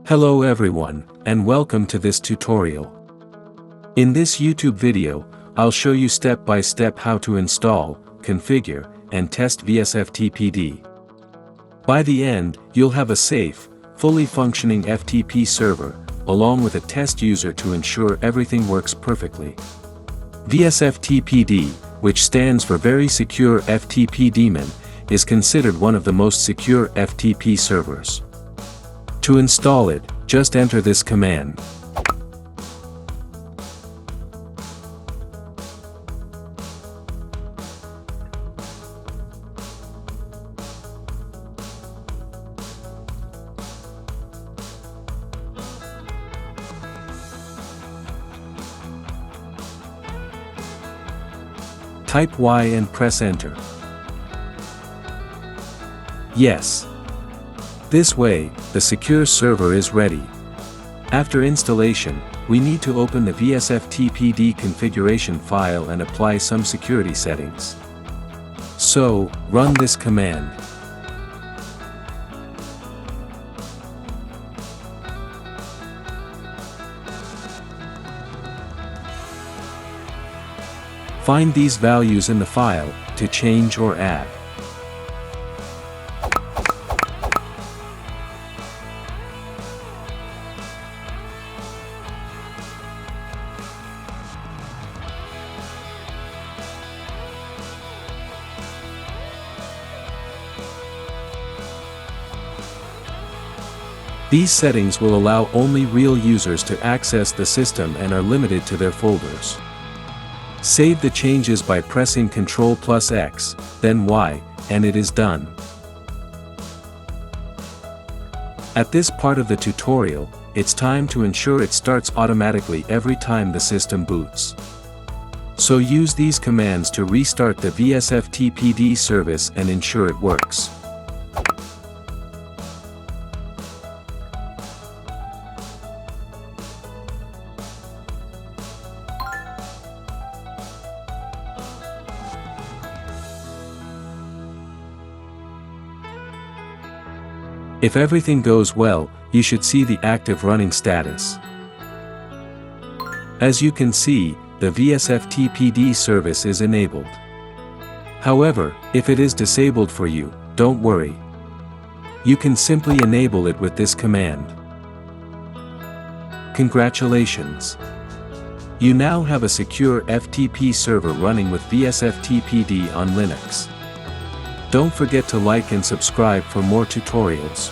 Hello everyone, and welcome to this tutorial. In this YouTube video, I'll show you step by step how to install, configure, and test VSFTPD. By the end, you'll have a safe, fully functioning FTP server, along with a test user to ensure everything works perfectly. VSFTPD, which stands for Very Secure FTP Daemon, is considered one of the most secure FTP servers. To install it, just enter this command. Type Y and press enter. Yes. This way, the secure server is ready. After installation, we need to open the VSFTPD configuration file and apply some security settings. So, run this command. Find these values in the file to change or add. These settings will allow only real users to access the system and are limited to their folders. Save the changes by pressing Ctrl+X, then Y, and it is done. At this part of the tutorial, it's time to ensure it starts automatically every time the system boots. So use these commands to restart the VSFTPD service and ensure it works. If everything goes well, you should see the active running status. As you can see, the VSFTPD service is enabled. However, if it is disabled for you, don't worry. You can simply enable it with this command. Congratulations! You now have a secure FTP server running with VSFTPD on Linux. Don't forget to like and subscribe for more tutorials.